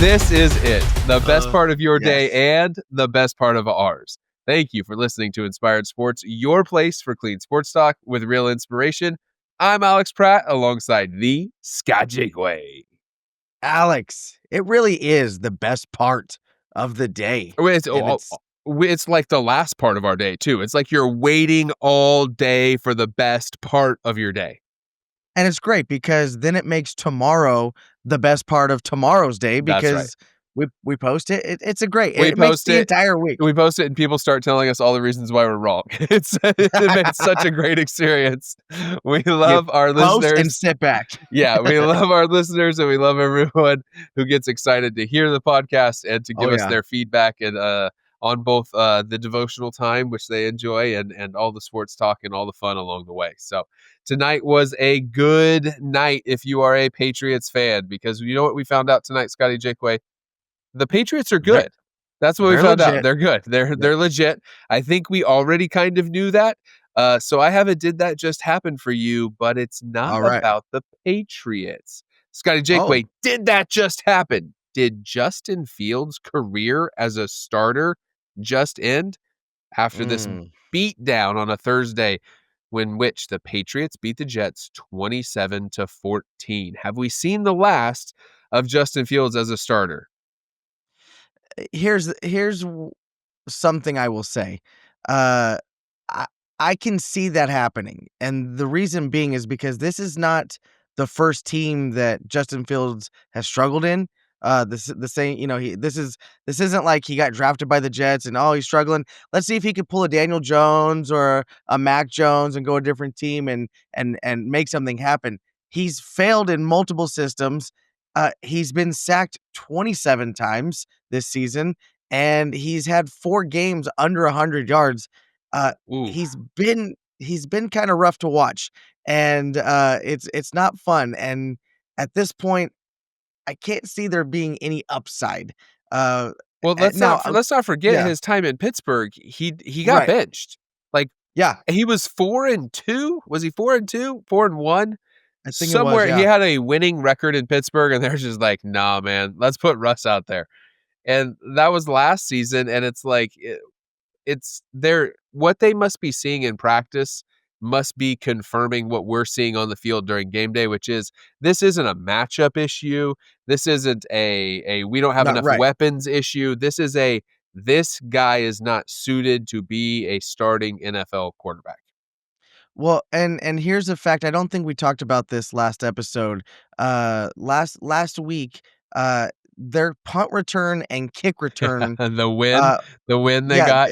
this is it. The best part of your Yes. day and the best part of ours. Thank you for listening to Inspired Sports, your place for clean sports talk with real inspiration. I'm Alex Pratt alongside the Scott Jakeway. Alex, it really is the best part of the day. It's like the last part of our day, too. It's like you're waiting all day for the best part of your day. And it's great because then it makes tomorrow the best part of tomorrow's day because we post it. It makes the entire week. We post it and people start telling us all the reasons why we're wrong. It's such a great experience. We love our listeners. And sit back. Yeah, we love our listeners and we love everyone who gets excited to hear the podcast and to give us their feedback and on both the devotional time, which they enjoy, and all the sports talk and all the fun along the way. So tonight was a good night if you are a Patriots fan, because you know what we found out tonight, Scotty Jakeway? The Patriots are good. That's what we found out. They're good. They're legit. I think we already kind of knew that. So I haven't did that just happen for you, but it's not about the Patriots. Scotty Jakeway, did that just happen? Did Justin Fields' career as a starter just end after this beatdown on a Thursday which the Patriots beat the Jets 27-14? Have we seen the last of Justin Fields as a starter? Here's something I will say. I can see that happening. And the reason being is because this is not the first team that Justin Fields has struggled in. This isn't like he got drafted by the Jets and he's struggling. Let's see if he could pull a Daniel Jones or a Mac Jones and go a different team and make something happen. He's failed in multiple systems. He's been sacked 27 times this season, and he's had 4 games under 100 yards. He's been kind of rough to watch, and it's not fun. And at this point, I can't see there being any upside. Well, let's not forget his time in Pittsburgh. He got benched. He was 4-2. Was he 4-2? 4-1? I think somewhere it was, he had a winning record in Pittsburgh, and they're just like, nah, man, let's put Russ out there. And that was last season, and it's like what they must be seeing in practice must be confirming what we're seeing on the field during game day, which is this isn't a matchup issue. This isn't a we don't have enough weapons issue. This guy is not suited to be a starting NFL quarterback. Well, and here's a fact. I don't think we talked about this last episode. Last week, their punt return and kick return, the win they got,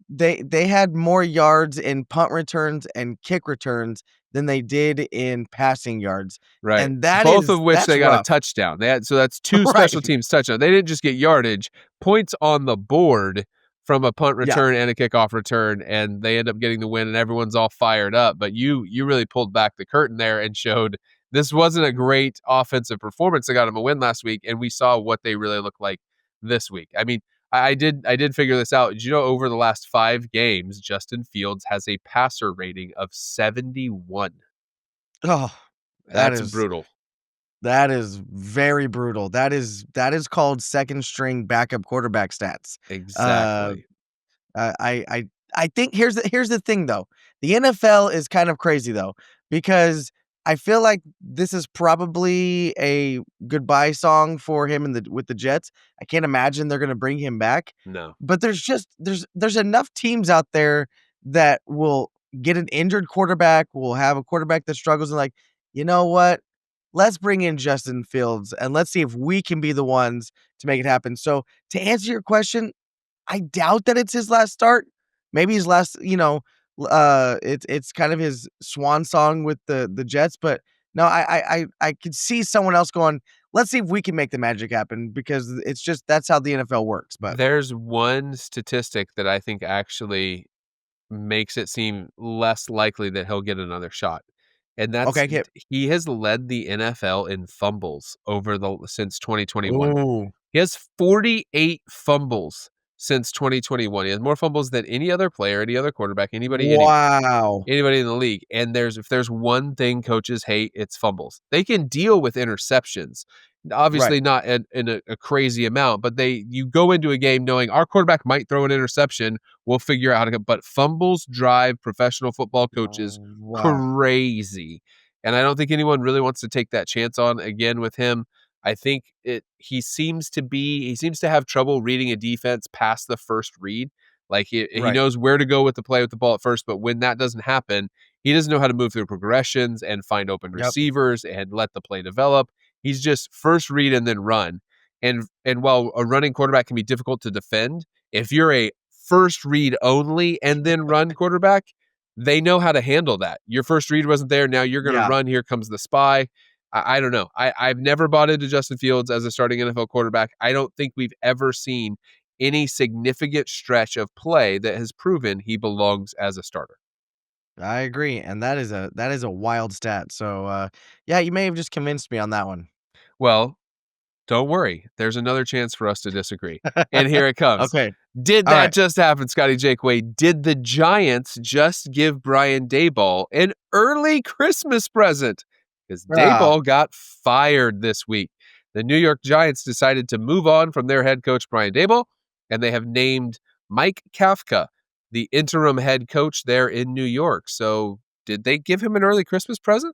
they had more yards in punt returns and kick returns than they did in passing yards. Right, and both of which they got a touchdown. So that's 2 special teams touchdowns. They didn't just get yardage, points on the board from a punt return and a kickoff return, and they end up getting the win, and everyone's all fired up. But you really pulled back the curtain there and showed this wasn't a great offensive performance that got them a win last week, and we saw what they really look like this week. I mean, I did figure this out. Did you know over the last 5 games, Justin Fields has a passer rating of 71? Oh, that's brutal. That is very brutal. That is called second string backup quarterback stats. Exactly. I think here's the thing though. The NFL is kind of crazy though, because I feel like this is probably a goodbye song for him with the Jets. I can't imagine they're going to bring him back. No. But there's enough teams out there that will get an injured quarterback, will have a quarterback that struggles, and like, you know what? Let's bring in Justin Fields and let's see if we can be the ones to make it happen. So to answer your question, I doubt that it's his last start. Maybe his last, it's kind of his swan song with the Jets. But no, I could see someone else going, let's see if we can make the magic happen, because it's just that's how the NFL works. But there's one statistic that I think actually makes it seem less likely that he'll get another shot. And that's he has led the NFL in fumbles since 2021. Ooh. He has 48 fumbles since 2021. He has more fumbles than any other player, any other quarterback, anybody in the league. And if there's one thing coaches hate, it's fumbles. They can deal with interceptions. Right. Obviously not in a crazy amount, but you go into a game knowing our quarterback might throw an interception. We'll figure out how to get, but fumbles drive professional football coaches Wow. crazy. And I don't think anyone really wants to take that chance on again with him. I think he seems to have trouble reading a defense past the first read. Like he Right. knows where to go with the play with the ball at first, but when that doesn't happen, he doesn't know how to move through progressions and find open Yep. receivers and let the play develop. He's just first read and then run. And while a running quarterback can be difficult to defend, if you're a first read only and then run quarterback, they know how to handle that. Your first read wasn't there. Now you're going to Yeah. run. Here comes the spy. I don't know. I've never bought into Justin Fields as a starting NFL quarterback. I don't think we've ever seen any significant stretch of play that has proven he belongs as a starter. I agree, and that is a wild stat. So, yeah, you may have just convinced me on that one. Well, don't worry. There's another chance for us to disagree. And here it comes. Okay. Did All that right. just happen, Scotty Jakeway? Did the Giants just give Brian Daboll an early Christmas present? Because Ah, Daboll got fired this week. The New York Giants decided to move on from their head coach, Brian Daboll, and they have named Mike Kafka the interim head coach there in New York. So did they give him an early Christmas present?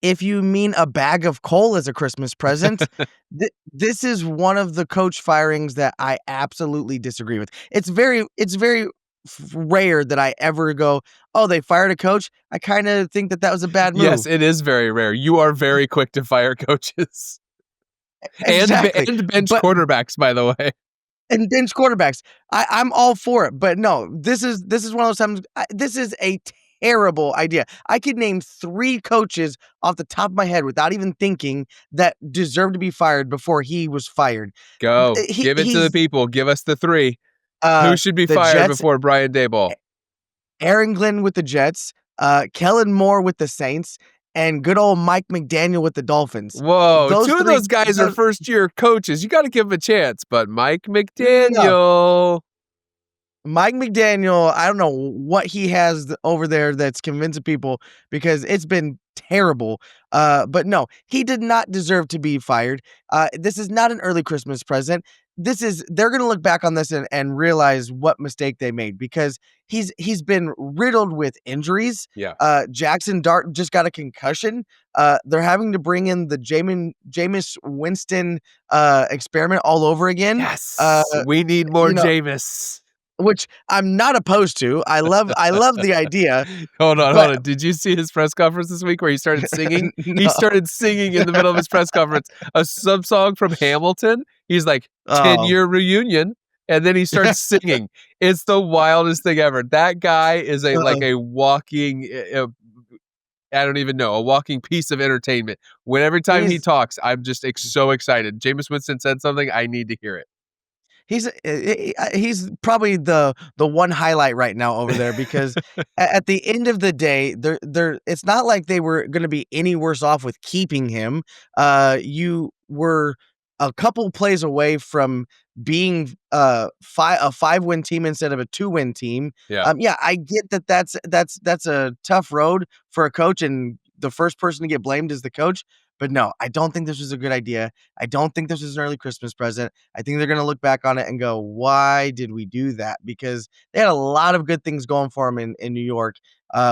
if you mean a bag of coal as a Christmas present, this is one of the coach firings that I absolutely disagree with. It's very rare that I ever go, "Oh, they fired a coach." I kinda think that that was a bad Yes, move. it is very rare. You are very quick to fire coaches. Exactly. And bench But quarterbacks, by the way. And bench quarterbacks. I'm all for it, but no, this is one of those times. This is a terrible idea. I could name 3 coaches off the top of my head without even thinking that deserved to be fired before he was fired. Go. He Give it to the he's people. Give us the 3. Who should be the fired Jets, before Brian Daboll? Aaron Glenn with the Jets, Kellen Moore with the Saints, and good old Mike McDaniel with the Dolphins. Whoa, Those 2 of 3 those guys are those first-year coaches. You gotta give them a chance, but Mike no. McDaniel. Mike McDaniel, I don't know what he has over there that's convincing people because it's been terrible. But no, he did not deserve to be fired. This is not an early Christmas present. They're gonna look back on this and realize what mistake they made because he's been riddled with injuries. Yeah. Jackson Dart just got a concussion. They're having to bring in the Jameis Winston experiment all over again. Yes. We need more You know, Jameis. which I'm not opposed to. I love the idea, Hold on, hold but on. Did you see his press conference this week where he started singing? He no. started singing in the middle of his press conference a sub song from Hamilton. He's like, Oh, 10-year reunion. And then he starts singing. It's the wildest thing ever. That guy is uh, a walking, I don't even know, a walking piece of entertainment. When every time he he's talks, I'm just so excited. Jameis Winston said something. I need to hear he's probably the one highlight right now over there because at the end of the day, they're it's not like they were gonna be any worse off with keeping him. You were a couple plays away from being a 5-win team instead of a 2-win team. it. Yeah, I get that that's a tough road for a coach, and the first person to get blamed is the coach. But no, I don't think this was a good idea. I don't think this was an early Christmas present. I think they're gonna look back on it and go, "Why did we do that?" Because they had a lot of good things going for them in New York,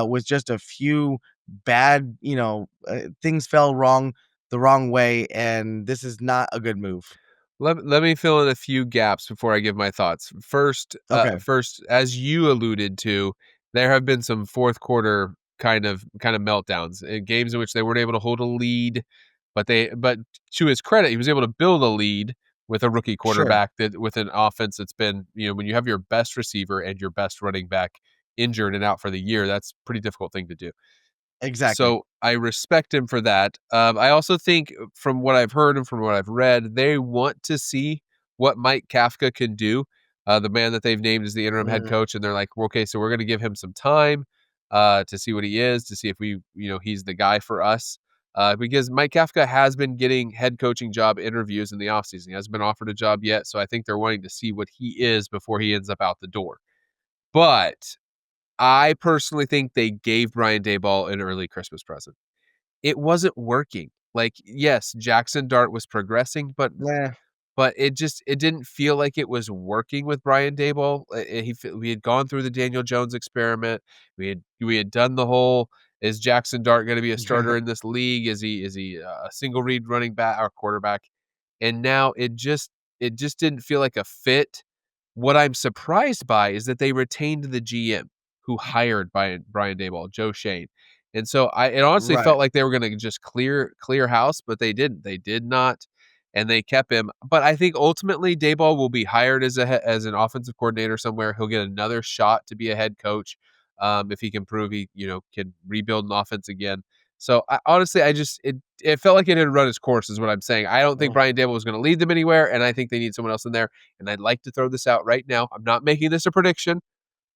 with just a few bad, things fell the wrong way, and this is not a good move. Let me fill in a few gaps before I give my thoughts. Okay, First, as you alluded to, there have been some fourth quarter kind of meltdowns in games in which they weren't able to hold a lead, but to his credit, he was able to build a lead with a rookie sure, quarterback that with an offense that's been, when you have your best receiver and your best running back injured and out for the year, that's a pretty difficult thing to do. exactly. So I respect him for that. I also think from what I've heard and from what I've read, they want to see what Mike Kafka can do. The man that they've named as the interim head Mm, coach, and they're like, well, okay, so we're going to give him some time to see what he is, to see if he's the guy for us. Because Mike Kafka has been getting head coaching job interviews in the offseason. He hasn't been offered a job yet, so I think they're wanting to see what he is before he ends up out the door. But I personally think they gave Brian Daboll an early Christmas present. It wasn't working. Like, yes, Jackson Dart was progressing, but Nah. it didn't feel like it was working with Brian Daboll. We had gone through the Daniel Jones experiment. We had done the whole, is Jackson Dart going to be a starter in this league? Is he a single read running back or quarterback? And now it just didn't feel like a fit. What I'm surprised by is that they retained the GM who hired Brian Daboll, Joe Shane. And so it honestly Right. felt like they were going to just clear house, but they didn't. They did not, and they kept him. But I think ultimately Daboll will be hired as an offensive coordinator somewhere. He'll get another shot to be a head coach if he can prove he can rebuild an offense again. So honestly, it felt like it had run its course, is what I'm saying. I don't think Mm. Brian Daboll was going to lead them anywhere, and I think they need someone else in there. And I'd like to throw this out right now. I'm not making this a prediction,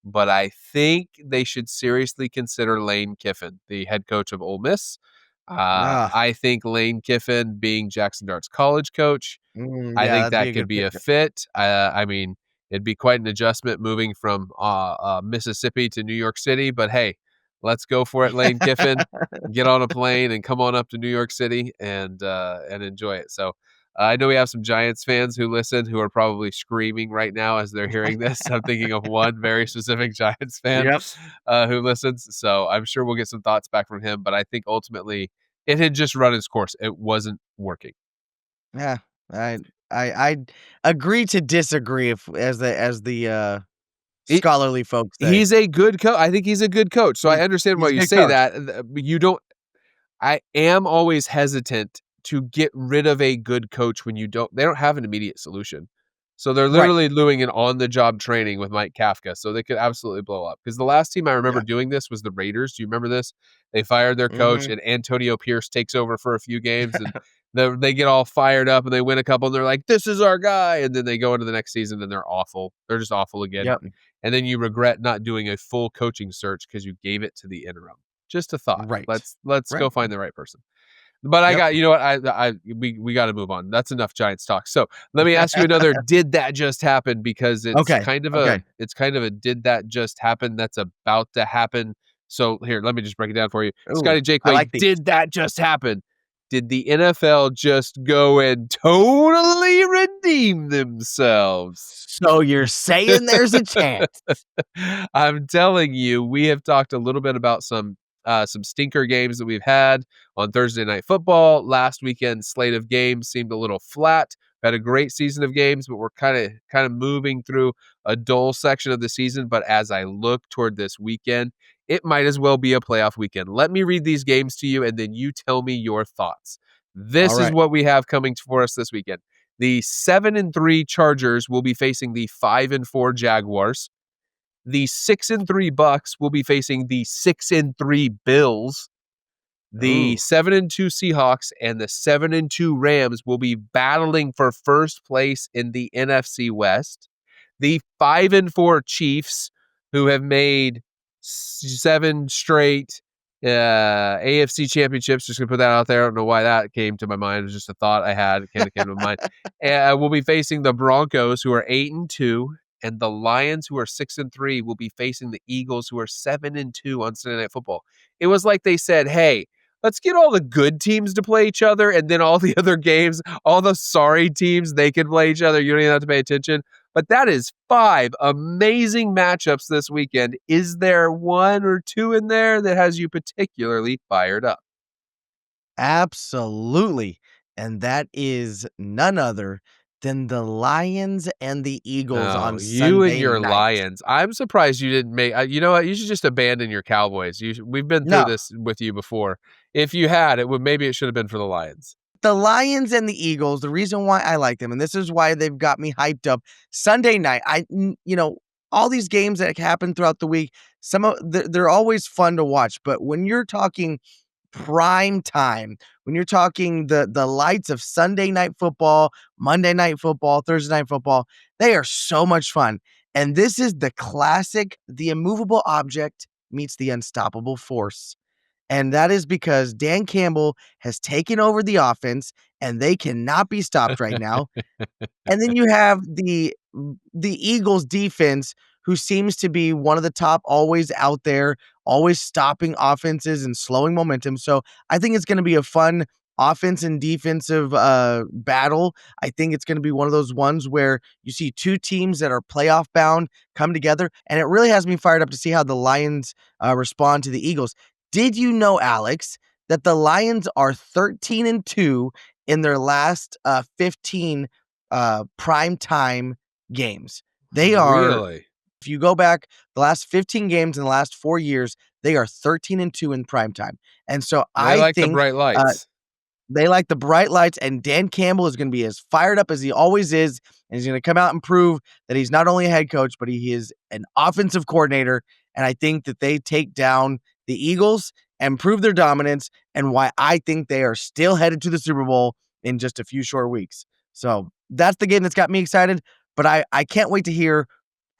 but I think they should seriously consider Lane Kiffin, the head coach of Ole Miss. Ah. I think Lane Kiffin, being Jackson Dart's college coach, I Yeah, think that'd be that a could good be pick. a fit. I mean, it'd be quite an adjustment moving from Mississippi to New York City, but hey, let's go for it, Lane Kiffin. Get on a plane and come on up to New York City and enjoy it. So I know we have some Giants fans who listen who are probably screaming right now as they're hearing this. I'm thinking of one very specific Giants fan Yep. who listens. So I'm sure we'll get some thoughts back from him. But I think ultimately it had just run its course. It wasn't working. Yeah. I I agree to disagree if as the It, scholarly folks say. He's a good coach. I think he's a good coach. So I understand why He's a you good say coach. that. You don't. I am always hesitant to get rid of a good coach when they don't have an immediate solution. So they're Right. literally doing an on-the-job training with Mike Kafka, so they could absolutely blow up. Because the last team I remember Yeah. doing this was the Raiders. Do you remember this? They fired their coach, Mhm. and Antonio Pierce takes over for a few games, and they get all fired up, and they win a couple, and they're like, "This is our guy," and then they go into the next season, and they're awful. They're just awful again, Yep. and then you regret not doing a full coaching search because you gave it to the interim. Just a thought. Right. Let's Right. go find the right person. But Yep. you know what? We got to move on. That's enough Giants talk. So let me ask you another. Did that just happen? Because Okay. Okay. it's kind of a did that just happen? That's about to happen. So here, let me just break it down for you. Ooh, Scotty I Jakeway, like these. did that just happen? Did the NFL just go and totally redeem themselves? So you're saying there's a chance. I'm telling you, we have talked a little bit about some stinker games that we've had on Thursday Night Football. Last weekend's slate of games seemed a little flat. We had a great season of games, but we're kind of moving through a dull section of the season. But as I look toward this weekend, it might as well be a playoff weekend. Let me read these games to you, and then you tell me your thoughts. All This is right. what we have coming for us this weekend. The 7-3 Chargers will be facing the 5-4 Jaguars. The 6-3 Bucks will be facing the 6-3 Bills. The Ooh. 7-2 Seahawks and the 7-2 Rams will be battling for first place in the NFC West. The 5-4 Chiefs, who have made 7 straight AFC championships, just gonna put that out there. I don't know why that came to my mind. It was just a thought I had. It kind of came to my mind. We'll be facing the Broncos, who are 8-2, and the Lions, who are 6-3, will be facing the Eagles, who are 7-2 on Sunday Night Football. It was like they said, "Hey, let's get all the good teams to play each other, and then all the other games, all the sorry teams, they can play each other. You don't even have to pay attention." But that is 5 amazing matchups this weekend. Is there one or two in there that has you particularly fired up? Absolutely. And that is none other than the Lions and the Eagles Oh, on you and Sunday your night. Lions. I'm surprised you didn't make. You know what? You should just abandon your Cowboys. We've been through No, this with you before. If you had, maybe it should have been for the Lions. the Lions and the Eagles, the reason why I like them, and this is why they've got me hyped up. Sunday night, all these games that happen throughout the week, they're always fun to watch. But when you're talking prime time, when you're talking the lights of Sunday night football, Monday night football, Thursday night football, they are so much fun. And this is the classic, the immovable object meets the unstoppable force. And that is because Dan Campbell has taken over the offense and they cannot be stopped right now. And then you have the Eagles defense, who seems to be one of the top, always out there, always stopping offenses and slowing momentum. So I think it's going to be a fun offense and defensive battle. I think it's going to be one of those ones where you see two teams that are playoff bound come together, and it really has me fired up to see how the Lions respond to the Eagles. Did you know, Alex, that the Lions are 13-2 in their last 15 prime time games? They are, Really? if you go back the last 15 games in the last 4 years, they are 13-2 in prime time. And so They I like the think bright lights. they like the bright lights, and Dan Campbell is going to be as fired up as he always is, and he's going to come out and prove that he's not only a head coach, but he is an offensive coordinator. And I think that they take down the Eagles and prove their dominance, and why I think they are still headed to the Super Bowl in just a few short weeks. So that's the game that's got me excited. But I can't wait to hear,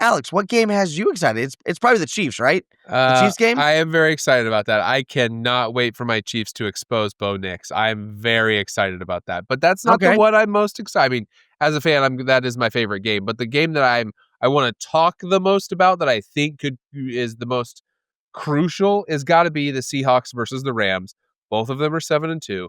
Alex, what game has you excited? It's probably the Chiefs, right? The Chiefs game? I am very excited about that. I cannot wait for my Chiefs to expose Bo Nix. I'm very excited about that. But that's not the Okay. one I'm most excited. I mean, as a fan, that is my favorite game. But the game that I want to talk the most about, that I think is the most crucial, is got to be the Seahawks versus the Rams. Both of them are 7-2.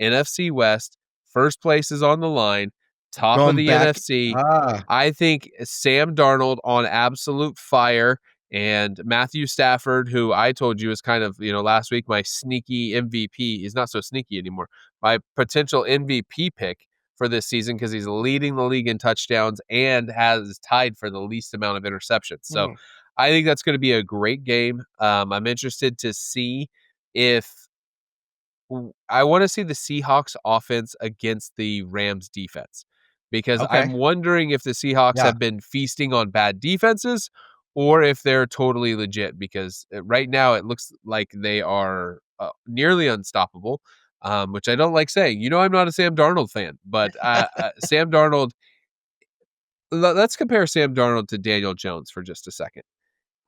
NFC West, first place is on the line. Top of Going the back. NFC. Ah. I think Sam Darnold on absolute fire, and Matthew Stafford, who I told you is kind of, last week, my sneaky MVP. He's not so sneaky anymore. My potential MVP pick for this season, because he's leading the league in touchdowns and has tied for the least amount of interceptions. So Hmm. I think that's going to be a great game. I'm interested to see if I want to see the Seahawks offense against the Rams defense, because Okay. I'm wondering if the Seahawks Yeah. have been feasting on bad defenses or if they're totally legit, because right now it looks like they are nearly unstoppable, which I don't like saying. I'm not a Sam Darnold fan, but Sam Darnold, let's compare Sam Darnold to Daniel Jones for just a second.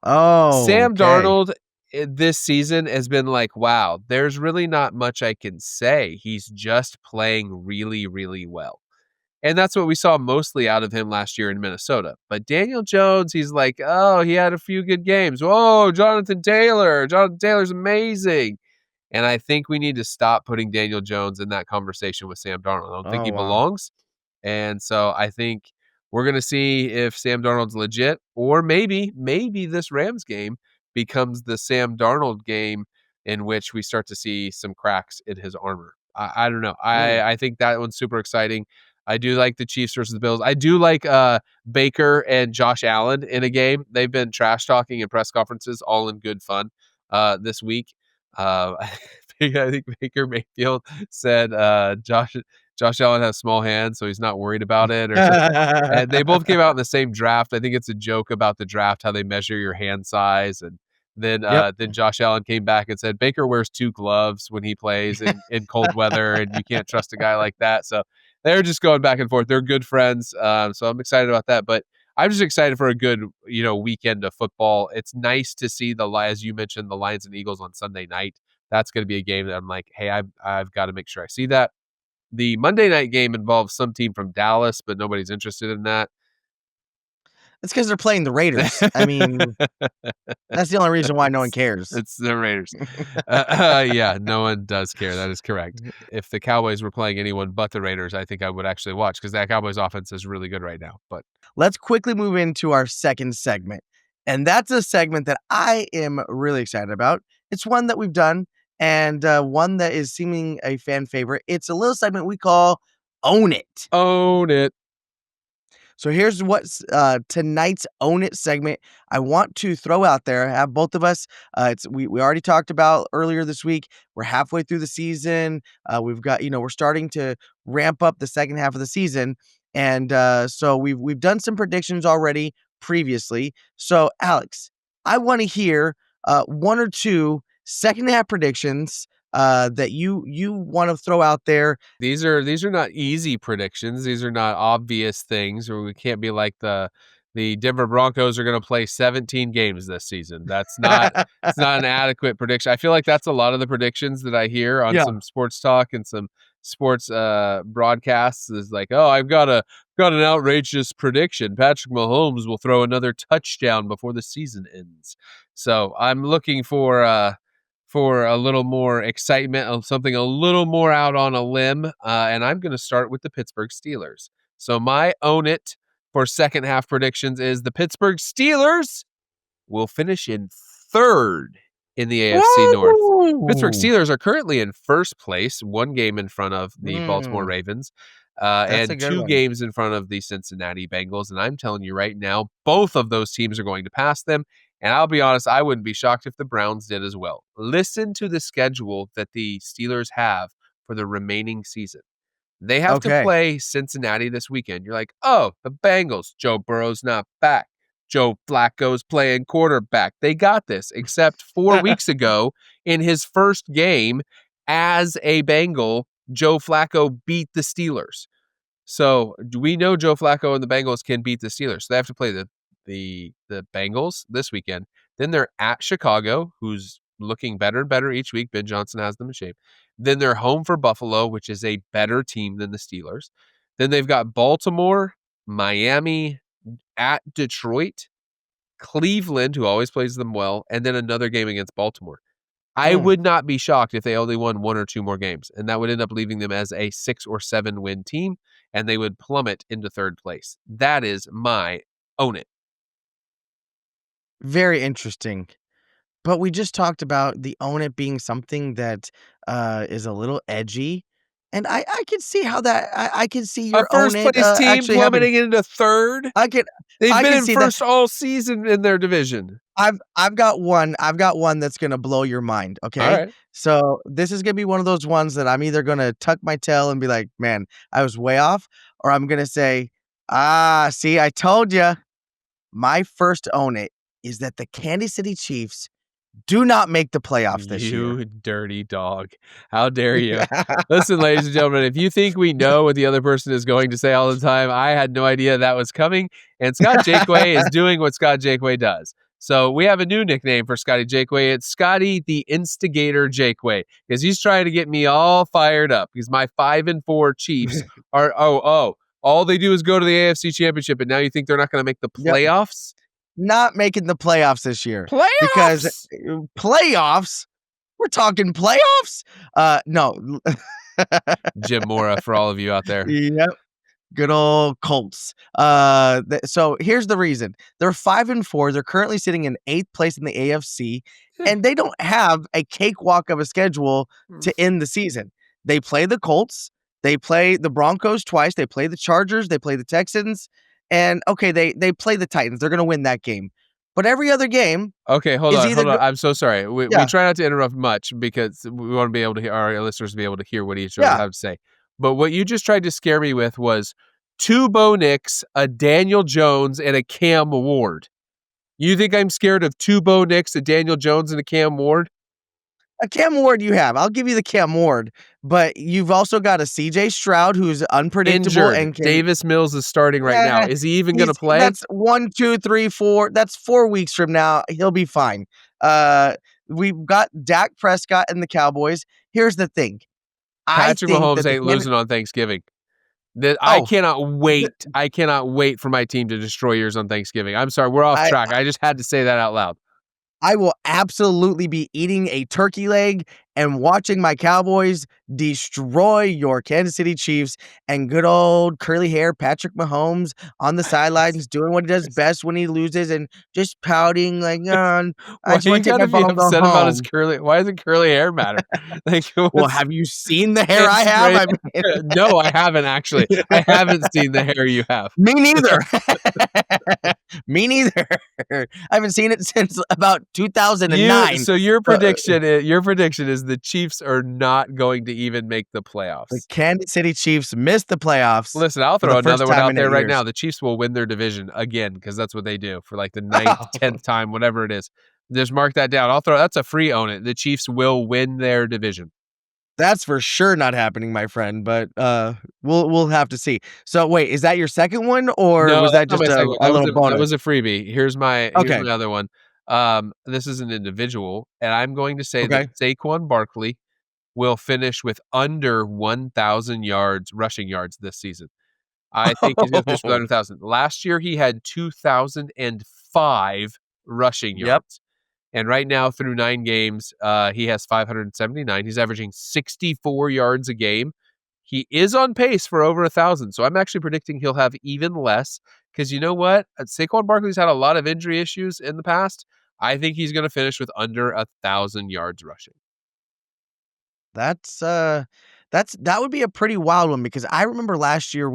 Oh, Sam okay. Darnold this season has been like, wow, there's really not much I can say. He's just playing really, really well. And that's what we saw mostly out of him last year in Minnesota. But Daniel Jones, he's like, oh, he had a few good games. Whoa, Jonathan Taylor. Jonathan Taylor's amazing. And I think we need to stop putting Daniel Jones in that conversation with Sam Darnold. I don't think Oh, he wow. belongs. And so I think we're going to see if Sam Darnold's legit, or maybe this Rams game becomes the Sam Darnold game in which we start to see some cracks in his armor. I don't know. Mm. I think that one's super exciting. I do like the Chiefs versus the Bills. I do like Baker and Josh Allen in a game. They've been trash talking in press conferences, all in good fun this week. I think Baker Mayfield said Josh Allen has small hands, so he's not worried about it, or something. And they both came out in the same draft. I think it's a joke about the draft, how they measure your hand size. And Yep. then Josh Allen came back and said Baker wears 2 gloves when he plays in cold weather, and you can't trust a guy like that. So they're just going back and forth. They're good friends, so I'm excited about that. But I'm just excited for a good weekend of football. It's nice to see as you mentioned, the Lions and Eagles on Sunday night. That's going to be a game that I'm like, hey, I've got to make sure I see that. The Monday night game involves some team from Dallas, but nobody's interested in that. It's because they're playing the Raiders. I mean, that's the only reason why no one cares. It's the Raiders. Yeah, no one does care. That is correct. If the Cowboys were playing anyone but the Raiders, I think I would actually watch, because that Cowboys offense is really good right now. But Let's quickly move into our second segment. And that's a segment that I am really excited about. It's one that we've done, and one that is seeming a fan favorite. It's a little segment we call Own It. own it. So here's what's tonight's Own It segment I want to throw out there. Have both of us. We already talked about earlier this week. We're halfway through the season. We've got, we're starting to ramp up the second half of the season, and so we've done some predictions already previously. So Alex, I want to hear one or two second half predictions that you want to throw out there. These are not easy predictions. These are not obvious things, or we can't be like the Denver Broncos are going to play 17 games this season. It's not an adequate prediction. I feel like that's a lot of the predictions that I hear on Yeah. some sports talk and some sports broadcasts, is like, oh, got an outrageous prediction. Patrick Mahomes will throw another touchdown before the season ends. So I'm looking for for a little more excitement, of something a little more out on a limb, and I'm going to start with the Pittsburgh Steelers. So my own it for second half predictions is the Pittsburgh Steelers will finish in third in the AFC North. Pittsburgh Woo! Steelers are currently in first place, one game in front of the Baltimore Mm, Ravens, that's a and good two one. games in front of the Cincinnati Bengals. And I'm telling you right now, both of those teams are going to pass them. And I'll be honest, I wouldn't be shocked if the Browns did as well. Listen to the schedule that the Steelers have for the remaining season. They have to Okay. play Cincinnati this weekend. You're like, oh, the Bengals. Joe Burrow's not back. Joe Flacco's playing quarterback. They got this, except 4 weeks ago in his first game as a Bengal, Joe Flacco beat the Steelers. So we know Joe Flacco and the Bengals can beat the Steelers. So they have to play the Bengals this weekend. Then they're at Chicago, who's looking better and better each week. Ben Johnson has them in shape. Then they're home for Buffalo, which is a better team than the Steelers. Then they've got Baltimore, Miami, at Detroit, Cleveland, who always plays them well, and then another game against Baltimore. I Mm. would not be shocked if they only won 1 or 2 more games, and that would end up leaving them as a 6 or 7 win team, and they would plummet into third place. That is my own it. Very interesting. But we just talked about the own it being something that is a little edgy. And I can see how that I can see A your own first it place team actually happening. plummeting into third? I can They've I been can in see that. first all season in their division. I've got one that's gonna blow your mind, All okay? right. So this is gonna be one of those ones that I'm either gonna tuck my tail and be like, "Man, I was way off," or I'm gonna say, "Ah, see, I told you." My first own it is that the Kansas City Chiefs do not make the playoffs this year. You dirty dog. How dare you? Listen, ladies and gentlemen, if you think we know what the other person is going to say all the time, I had no idea that was coming. And Scott Jakeway is doing what Scott Jakeway does. So we have a new nickname for Scotty Jakeway. It's Scotty the Instigator Jakeway because he's trying to get me all fired up because my 5-4 Chiefs are all they do is go to the AFC Championship, and now you think they're not going to make the Yep, playoffs? not making the playoffs this year because Playoffs! playoffs? We're talking playoffs? No. Jim Mora for all of you out there. Yep. Good old Colts. So here's the reason. They're 5-4. They're currently sitting in 8th place in the AFC, and they don't have a cakewalk of a schedule to end the season. They play the Colts, they play the Broncos twice, they play the Chargers, they play the Texans, and okay, they play the Titans. They're gonna win that game. But every other game Okay, hold is on, either hold on. I'm so sorry. We yeah, try not to interrupt much because we want to be able to hear our listeners to be able to hear what each of us yeah. have to say. But what you just tried to scare me with was 2 Bo Nicks, a Daniel Jones, and a Cam Ward. You think I'm scared of 2 Bo Nicks, a Daniel Jones, and a Cam Ward? A Cam Ward you have. I'll give you the Cam Ward, but you've also got a CJ Stroud who's unpredictable Injured. and can Davis Mills is starting right now. eh, Is he even going to play? that's 1, 2, 3, 4. That's 4 weeks from now. He'll be fine. Uh, we've got Dak Prescott and the Cowboys. Here's the thing. I Patrick think Mahomes that the ain't Kansas losing on Thanksgiving. I oh, cannot th wait. I cannot wait for my team to destroy yours on Thanksgiving. I'm sorry, we're off I track. I just had to say that out loud. I will absolutely be eating a turkey leg and watching my Cowboys destroy your Kansas City Chiefs and good old curly hair Patrick Mahomes on the sidelines doing what he does best when he loses and just pouting like, "Oh, I Why just you wanna take my gotta be ball and go upset about his home." curly why does curly hair matter? Like, Well, what's have you seen the hair I it's have? great. I mean No, I haven't actually. I haven't seen the hair you have. Me neither. Me neither. I haven't seen it since about 2009. So your Uh, prediction is the Chiefs are not going to even make the the playoffs. Kansas City Chiefs missed the playoffs Listen, I'll for throw the first another one time out in there 8 right now. years. The Chiefs will win their division again because that's what they do for like the 9th, 10th time, whatever it is. Just mark that down. That's a free own it. The Chiefs will win their division. That's for sure not happening, my friend, but, we'll have to see. So, wait, is that your second one, or No, was that's that not my just second one. a little That bonus? was a freebie. Here's Okay, my other one. This is an individual, and I'm going to say that okay. Saquon Barkley will finish with under 1,000 yards, rushing yards this season. I think he's gonna finish with under 1,000. Last year, he had 2,005 rushing Yep. yards. And right now, through 9 games, he has 579. He's averaging 64 yards a game. He is on pace for over 1,000. So I'm actually predicting he'll have even less. Because you know what? Saquon Barkley's had a lot of injury issues in the past. I think he's going to finish with under 1,000 yards rushing. That's that would be a pretty wild one because I remember last year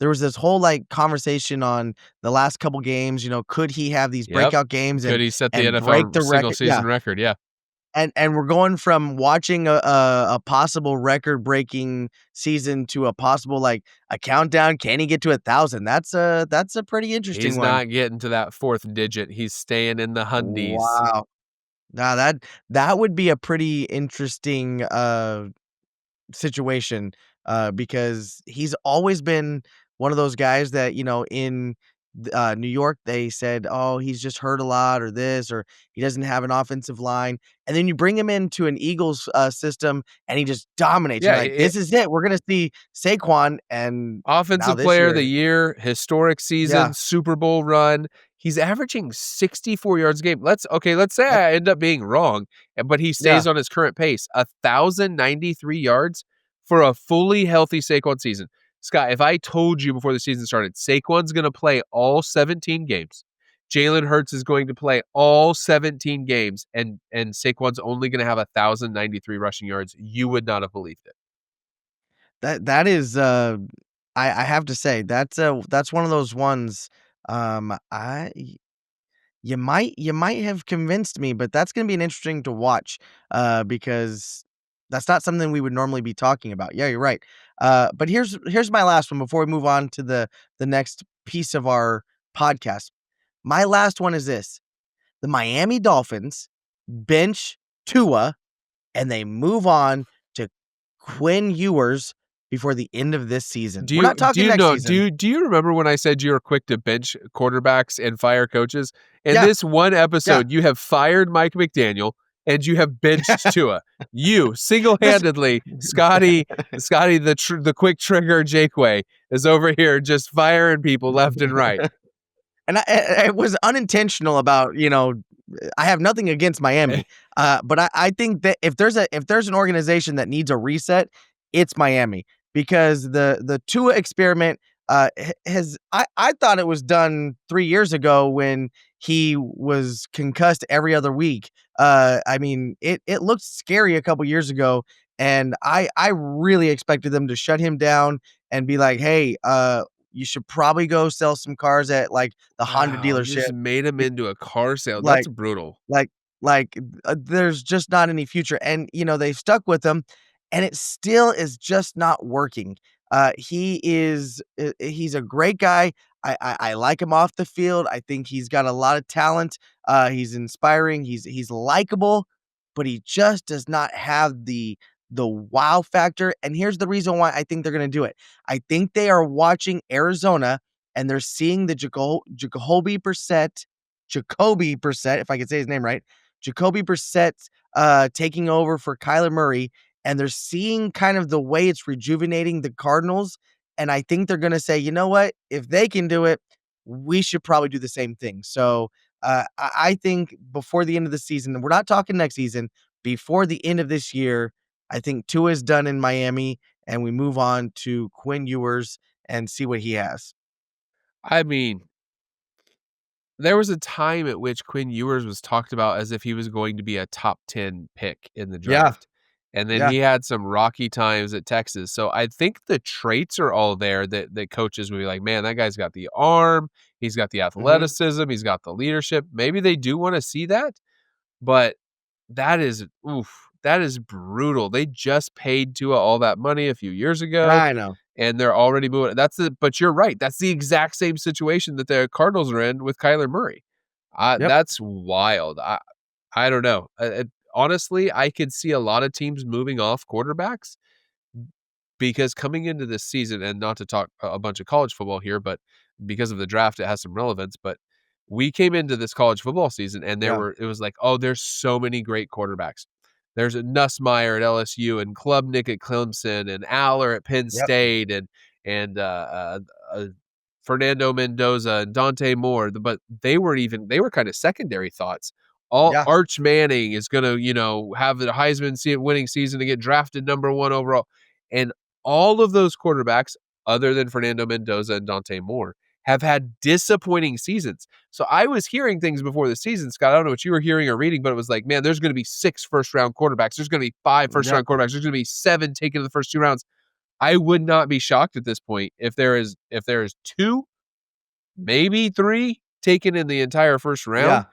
there was this whole like conversation on the last couple games, could he have these Yep. breakout games Could he set the and break NFL the single record? Yeah. season record? Yeah. And we're going from watching a possible record breaking season to a possible like a countdown. Can he get to 1,000? That's a pretty interesting He's one. not getting to that fourth digit. He's staying in the hundies. Wow. Now that would be a pretty interesting situation, because he's always been one of those guys that, in New York, they said, "Oh, he's just hurt a lot or this or he doesn't have an offensive line." And then you bring him into an Eagles, system and he just dominates. You're Yeah, like, "This is it. We're gonna see Saquon." And now offensive this player of the year. year, historic Yeah. season, Super Bowl run. He's averaging 64 yards a game. Let's say That I end up being wrong, but he yeah. stays on his current pace, 1,093 yards for a fully healthy Saquon season. Scott, if I told you before the season started, Saquon's going to play all 17 games, Jalen Hurts is going to play all 17 games, and Saquon's only going to have 1,093 rushing yards, you would not have believed it. That is, I have to say, that's one of those ones, I you might have convinced me, but that's gonna be an interesting to watch, because that's not something we would normally be talking about. Yeah, you're right. But here's my last one before we move on to the next piece of our podcast. My last one is this: the Miami Dolphins bench Tua, and they move on to Quinn Ewers before the end of this season. Do We're you not do talking you next know do season. you do you remember when I said you were quick to bench quarterbacks and fire coaches? In Yeah, this one yeah. episode, you have fired Mike McDaniel and you have benched Tua. You This single-handedly, Scotty, the quick trigger Jakeway is over here just firing people left and right. And it was unintentional about, I have nothing against Miami, but I think that if there's an organization that needs a reset, it's Miami because the Tua experiment, has I thought it was done 3 years ago when he was concussed every other week. I mean, it looked scary a couple years ago, and I really expected them to shut him down and be like, "Hey, you should probably go sell some cars at, like, the Honda Wow, dealership." just made him Be into a car sale. That's like brutal. like there's just not any future, and, they stuck with him, and it still is just not working. He's a great guy. I like him off the field. I think he's got a lot of talent. He's inspiring. He's likable, but he just does not have the wow factor, and here's the reason why I think they're gonna do it. I think they are watching Arizona, and they're seeing the Jacoby Brissett, if I could say his name right, Jacoby Brissett, taking over for Kyler Murray, and they're seeing kind of the way it's rejuvenating the Cardinals, and I think they're gonna say, "You know what? If they can do it, we should probably do the same thing." So, I think before the end of the season, we're not talking next season, before the end of this year, I think Tua is done in Miami, and we move on to Quinn Ewers and see what he has. I mean, there was a time at which Quinn Ewers was talked about as if he was going to be a top 10 pick in the Yeah, draft. And then yeah, he had some rocky times at Texas. So I think the traits are all there that coaches would be like, man, that guy's got the arm, he's got the mhm. athleticism, he's got the leadership. Maybe they do want to see that, but that is brutal. They just paid Tua all that money a few years ago, I know. and they're already moving. But you're right. That's the exact same situation that the Cardinals are in with Kyler Murray. Yep, That's wild. I don't know. Honestly, I could see a lot of teams moving off quarterbacks because coming into this season, and not to talk a bunch of college football here, but because of the draft, it has some relevance. But we came into this college football season, and yeah, it was like, oh, there's so many great quarterbacks. There's a Nussmeier at LSU, and Klubnik at Clemson, and Aller at Penn yep. State, and Fernando Mendoza and Dante Moore. But they were kind of secondary thoughts. Yeah. Arch Manning is going to, have the Heisman winning season to get drafted number 1 overall. And all of those quarterbacks, other than Fernando Mendoza and Dante Moore, have had disappointing seasons. So I was hearing things before the season, Scott. I don't know what you were hearing or reading, but it was like, man, there's going to be 6 first-round quarterbacks. There's going to be 5 first-round quarterbacks. There's going to be 7 taken in the first 2 rounds. I would not be shocked at this point if there is 2, maybe 3 taken in the entire first round. Yeah.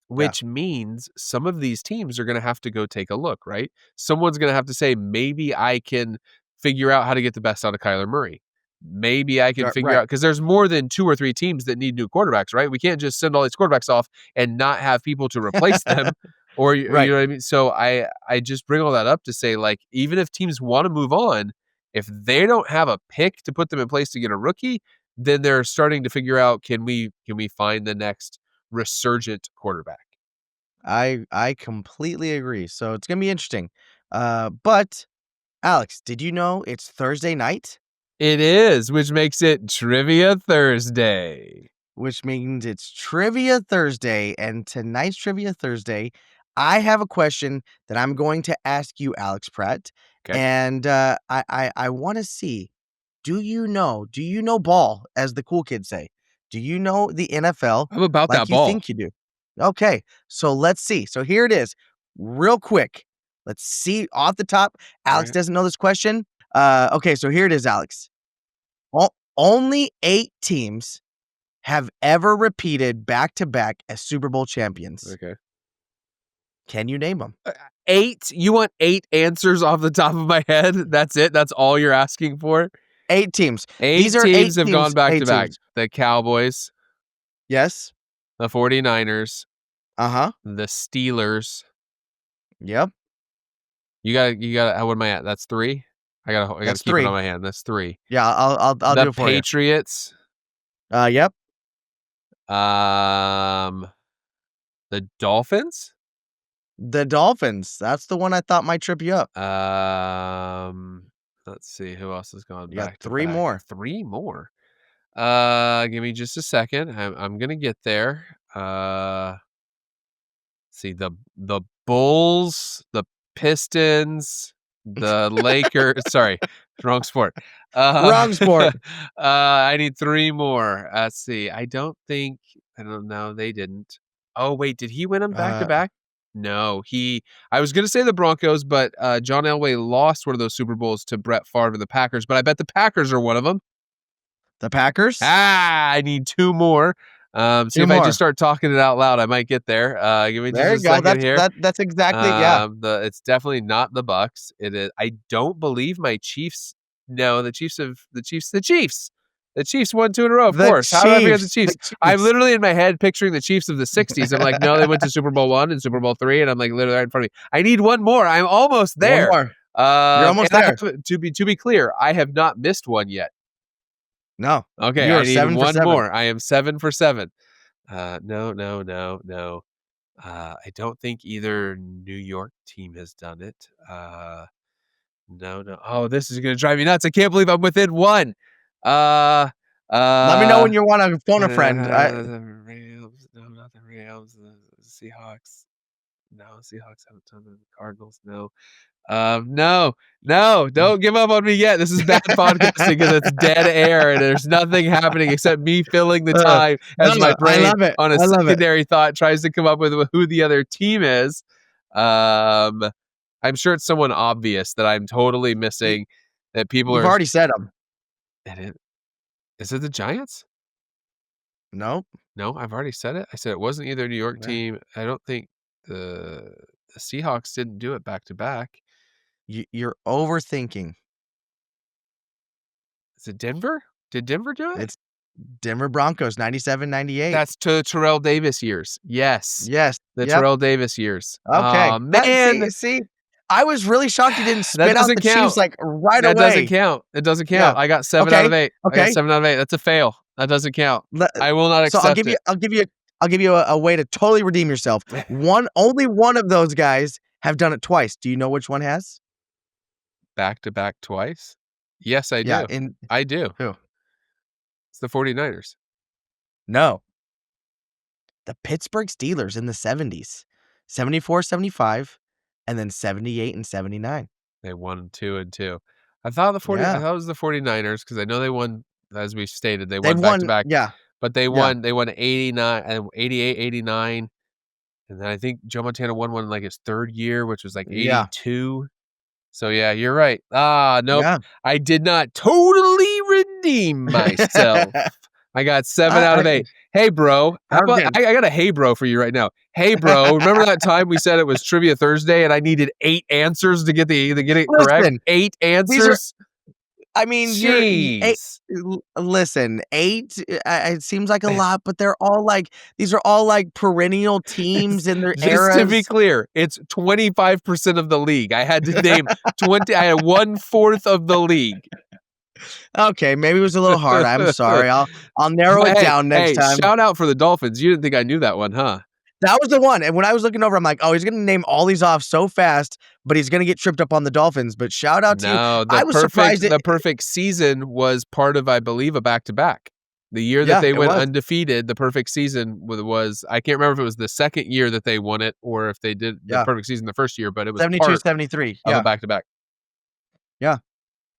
Which means some of these teams are going to have to go take a look, right? Someone's going to have to say, maybe I can figure out how to get the best out of Kyler Murray. Maybe I can figure out, because there's more than 2 or 3 teams that need new quarterbacks, right? We can't just send all these quarterbacks off and not have people to replace them. Or you know what I mean? So I just bring all that up to say, like, even if teams want to move on, if they don't have a pick to put them in place to get a rookie, then they're starting to figure out, can we find the next resurgent quarterback? I completely agree. So it's gonna be interesting. But Alex, did you know it's Thursday night? It is, which makes it Trivia Thursday. Which means it's Trivia Thursday, and tonight's Trivia Thursday, I have a question that I'm going to ask you, Alex Pratt. Okay. And I want to see, do you know ball, as the cool kids say? Do you know the NFL I'm about like that you ball. think you do? Okay, so let's see. So here it is, real quick. Let's see off the top. Alex doesn't know this question. Okay, so here it is, Alex. Only 8 teams have ever repeated back-to-back as Super Bowl champions. Okay. Can you name them? 8? You want 8 answers off the top of my head? That's it? That's all you're asking for? 8 teams. 8 These are teams 8 have gone teams. back-to-back. The Cowboys. Yes. The 49ers. Uh-huh. The Steelers. Yep. You got. What am I at? That's 3. I gotta keep it on my hand. That's 3. Yeah, I'll do it for you. The Patriots. Yep. The Dolphins. The Dolphins. That's the one I thought might trip you up. Let's see who else has gone You back got 3 more. 3 more. Give me just a second. I'm gonna get there. See the Bulls, the Pistons, the Lakers. Sorry, wrong sport. Wrong sport. I need 3 more. Let's see. I don't know. They didn't. Oh wait, did he win them back to back? No, I was gonna say the Broncos, but John Elway lost one of those Super Bowls to Brett Favre and the Packers. But I bet the Packers are one of them. The Packers? I need 2 more. See, if I just start talking it out loud, I might get there. Give me just a second here. That's exactly, yeah. It's definitely not the Bucks. It is. I don't believe my Chiefs. No, the Chiefs. The Chiefs won 2 in a row, of course. How did I forget the Chiefs? I'm literally in my head picturing the Chiefs of the 60s. I'm like, no, they went to Super Bowl 1 and Super Bowl 3, and I'm like literally right in front of me. I need 1 more. I'm almost there. 1 more. You're almost there. To be clear, I have not missed one yet. No. Okay, you are I need 7 for 1 7. more. I am 7 for 7. No. I don't think either New York team has done it. No. Oh, this is gonna drive me nuts. I can't believe I'm within 1. Let me know when you want to phone a friend. The Rams. No, not the Rams. The Seahawks. No, Seahawks haven't done it. The Cardinals. No. No, don't give up on me yet. This is bad podcasting because it's dead air and there's nothing happening except me filling the time as my brain on a secondary thought tries to come up with who the other team is. I'm sure it's someone obvious that I'm totally missing. That people You've already said them. Is it the Giants? Nope. No, I've already said it. I said it wasn't either New York team. I don't think the Seahawks didn't do it back to back. You're overthinking. Is it Denver? Did Denver do it? It's Denver Broncos, 97-98. That's to Terrell Davis years. Yes. The Terrell Davis years. Okay. Oh, man. See, I was really shocked you didn't spit out the Chiefs like right away. That doesn't count. It doesn't count. Yeah. I got 7 out of 8. Okay. I got 7 out of 8. That's a fail. That doesn't count. I will not accept it. I'll give you a way to totally redeem yourself. Only one of those guys have done it twice. Do you know which one has? Back to back twice? Yes, I do. I do. Who? It's the 49ers. No. The Pittsburgh Steelers in the 70s. 74, 75, and then 78 and 79. They won 2-2. I Yeah. thought it was the 49ers because I know they won, as we stated, they They've won back to won back, yeah, but yeah, they won 89 and 88, 89, and then I think Joe Montana won one in like his third year, which was like yeah, 82. So yeah, you're right. Ah, nope. yeah. I did not totally redeem myself. I got 7 out I of 8. Hey, bro. How sounds about good. I got a hey, bro for you right now. Hey, bro. Remember that time we said it was Trivia Thursday and I needed 8 answers to get it correct? Listen, 8 these are answers? I mean, you're y 8 Jeez. listen, 8, it seems like a lot, but these are all, like, perennial teams in their Just to be eras. clear, it's 25% of the league. I had to name 20. I had 1/4 of the league. Okay, maybe it was a little hard, I'm sorry, I'll narrow it But down next hey, time. shout out for the Dolphins. You didn't think I knew that one, huh? That was the one, and when I was looking over, I'm like, "Oh, he's gonna name all these off so fast, but he's gonna get tripped up on the Dolphins," but shout out to you. No, I was surprised the perfect season was part of, I believe, a back-to-back. The year that Yeah, they it went was. undefeated, the perfect season was I can't remember if it was the second year that they won it or if they did the Yeah. perfect season the first year, but it was 72, part 73. of a Yeah. back-to-back. Yeah.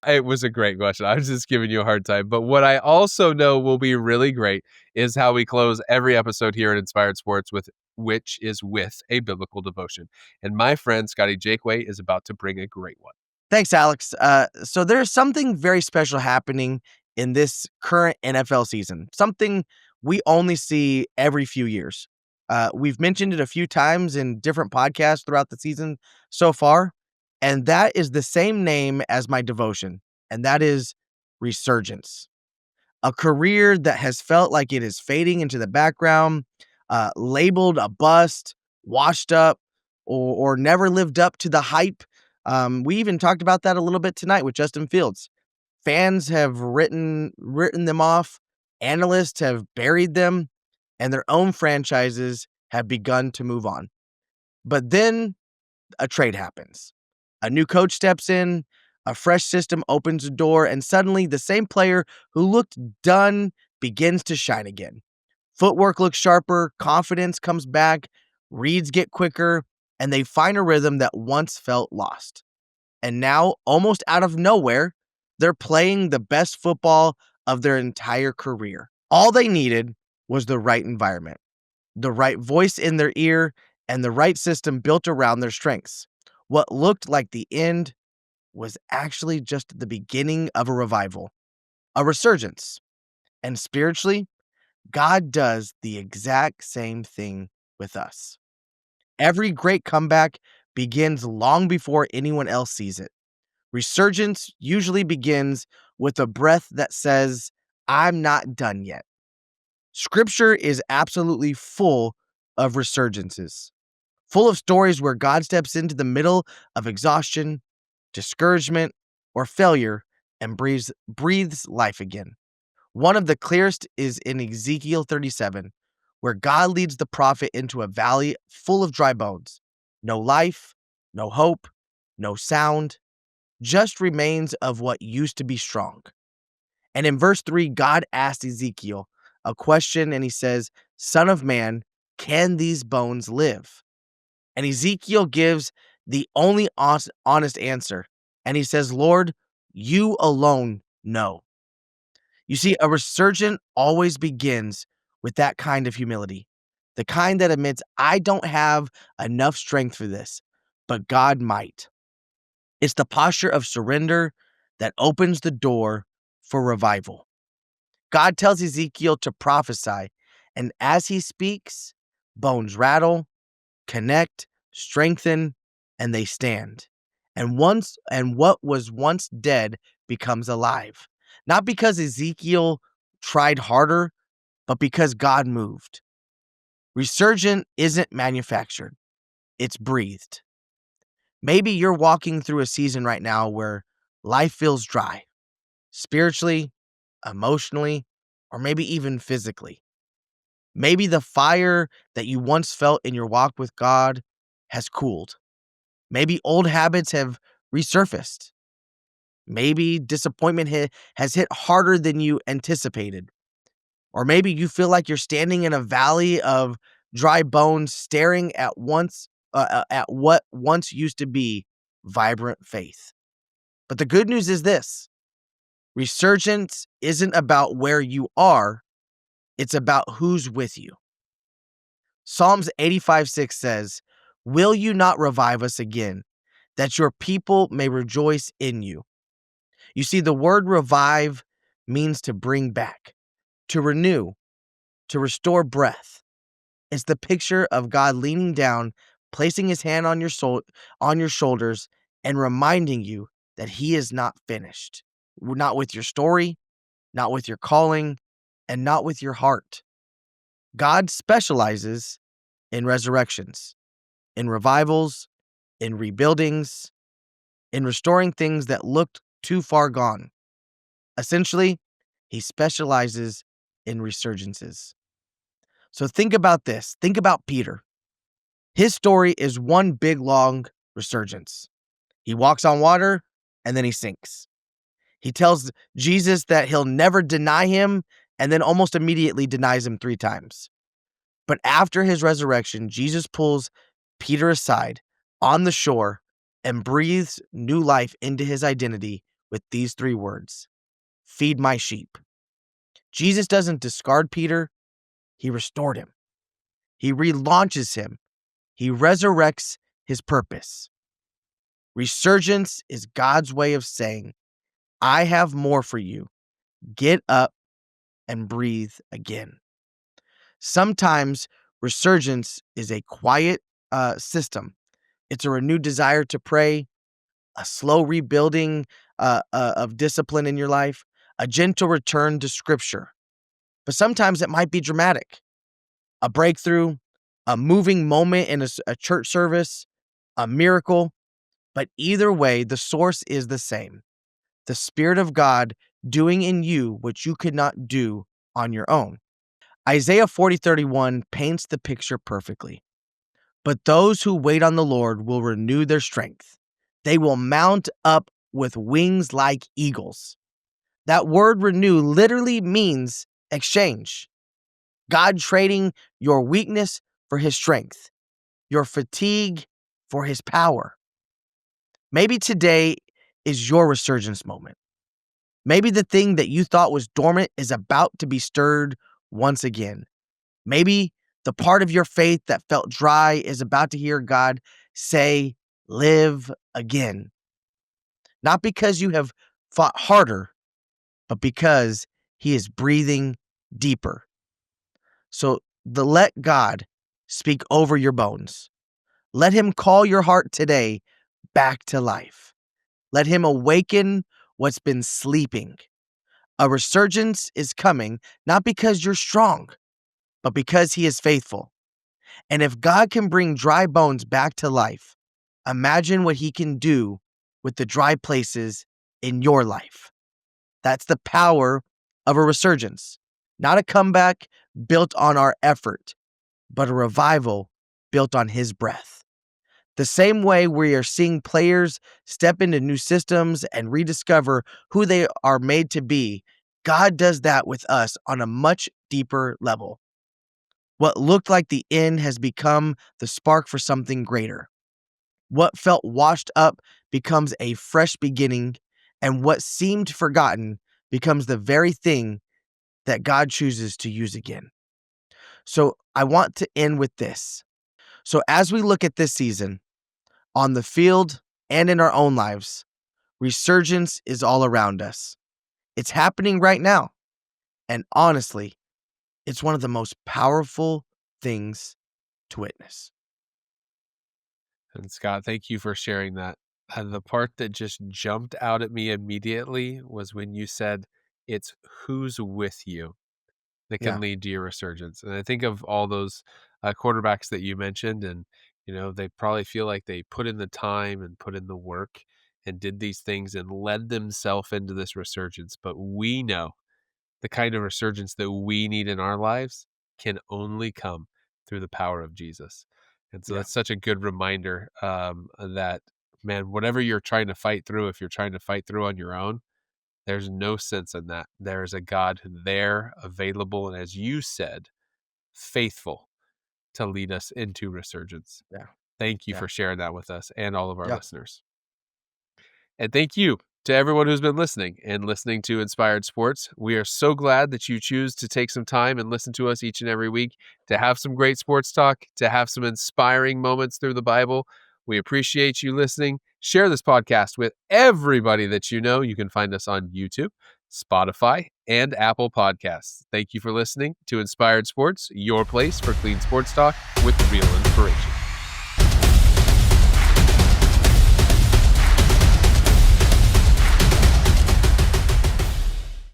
It was a great question. I was just giving you a hard time. But what I also know will be really great is how we close every episode here at Inspired Sports with a biblical devotion. And my friend Scotty Jakeway is about to bring a great one. Thanks, Alex. So there's something very special happening in this current NFL season, something we only see every few years. We've mentioned it a few times in different podcasts throughout the season so far, and that is the same name as my devotion, and that is Resurgence. A career that has felt like it is fading into the background, labeled a bust, washed up, or never lived up to the hype. We even talked about that a little bit tonight with Justin Fields. Fans have written them off, analysts have buried them, and their own franchises have begun to move on. But then a trade happens. A new coach steps in, a fresh system opens a door, and suddenly the same player who looked done begins to shine again. Footwork looks sharper, confidence comes back, reads get quicker, and they find a rhythm that once felt lost. And now, almost out of nowhere, they're playing the best football of their entire career. All they needed was the right environment, the right voice in their ear, and the right system built around their strengths. What looked like the end was actually just the beginning of a revival, a resurgence. And spiritually, God does the exact same thing with us. Every great comeback begins long before anyone else sees it. Resurgence usually begins with a breath that says, I'm not done yet. Scripture is absolutely full of resurgences, full of stories where God steps into the middle of exhaustion, discouragement, or failure and breathes life again. One of the clearest is in Ezekiel 37, where God leads the prophet into a valley full of dry bones. No life, no hope, no sound, just remains of what used to be strong. And in verse 3, God asks Ezekiel a question and he says, Son of man, can these bones live? And Ezekiel gives the only honest answer. And he says, Lord, you alone know. You see, a resurgent always begins with that kind of humility, the kind that admits, I don't have enough strength for this, but God might. It's the posture of surrender that opens the door for revival. God tells Ezekiel to prophesy, and as he speaks, bones rattle, connect, strengthen, and they stand. And what was once dead becomes alive. Not because Ezekiel tried harder, but because God moved. Resurgent isn't manufactured, it's breathed. Maybe you're walking through a season right now where life feels dry, spiritually, emotionally, or maybe even physically. Maybe the fire that you once felt in your walk with God has cooled. Maybe old habits have resurfaced. Maybe disappointment has hit harder than you anticipated. Or maybe you feel like you're standing in a valley of dry bones staring at once at what once used to be vibrant faith. But the good news is this: resurgence isn't about where you are, it's about who's with you. Psalms 85:6 says, "Will you not revive us again, that your people may rejoice in you?" You see, the word revive means to bring back, to renew, to restore breath. It's the picture of God leaning down, placing his hand on your soul, on your shoulders, and reminding you that he is not finished. Not with your story, not with your calling, and not with your heart. God specializes in resurrections, in revivals, in rebuildings, in restoring things that looked too far gone. Essentially, he specializes in resurgences. So think about this. Think about Peter. His story is one big, long resurgence. He walks on water and then he sinks. He tells Jesus that he'll never deny him and then almost immediately denies him 3 times. But after his resurrection, Jesus pulls Peter aside on the shore and breathes new life into his identity with these 3 words: "Feed my sheep." Jesus doesn't discard Peter, he restored him. He relaunches him. He resurrects his purpose. Resurgence is God's way of saying, I have more for you. Get up and breathe again. Sometimes resurgence is a quiet system. It's a renewed desire to pray, a slow rebuilding of discipline in your life, a gentle return to scripture. But sometimes it might be dramatic: a breakthrough, a moving moment in a church service, a miracle. But either way, the source is the same: the Spirit of God doing in you what you could not do on your own. Isaiah 40:31 paints the picture perfectly. But those who wait on the Lord will renew their strength. They will mount up with wings like eagles. That word renew literally means exchange. God trading your weakness for his strength, your fatigue for his power. Maybe today is your resurgence moment. Maybe the thing that you thought was dormant is about to be stirred once again. Maybe the part of your faith that felt dry is about to hear God say, live again. Not because you have fought harder, but because he is breathing deeper. So let God speak over your bones. Let him call your heart today back to life. Let him awaken what's been sleeping. A resurgence is coming, not because you're strong, but because he is faithful. And if God can bring dry bones back to life, imagine what he can do with the dry places in your life. That's the power of a resurgence, not a comeback built on our effort, but a revival built on his breath. The same way we are seeing players step into new systems and rediscover who they are made to be, God does that with us on a much deeper level. What looked like the end has become the spark for something greater. What felt washed up becomes a fresh beginning, and what seemed forgotten becomes the very thing that God chooses to use again. So I want to end with this. So as we look at this season, on the field and in our own lives, resurgence is all around us. It's happening right now. And honestly, it's one of the most powerful things to witness. And Scott, thank you for sharing that. The part that just jumped out at me immediately was when you said it's who's with you that can Yeah. lead to your resurgence. And I think of all those quarterbacks that you mentioned, and they probably feel like they put in the time and put in the work and did these things and led themselves into this resurgence. But we know the kind of resurgence that we need in our lives can only come through the power of Jesus. And so Yeah. that's such a good reminder that, man, whatever you're trying to fight through, if you're trying to fight through on your own, there's no sense in that. There's a God there, available, and as you said, faithful to lead us into resurgence. Yeah. Thank you for sharing that with us and all of our Yeah. listeners. And thank you to everyone who's been listening to Inspired Sports. We are so glad that you choose to take some time and listen to us each and every week, to have some great sports talk, to have some inspiring moments through the Bible. We appreciate you listening. Share this podcast with everybody that you know. You can find us on YouTube, Spotify, and Apple Podcasts. Thank you for listening to Inspired Sports, your place for clean sports talk with real inspiration.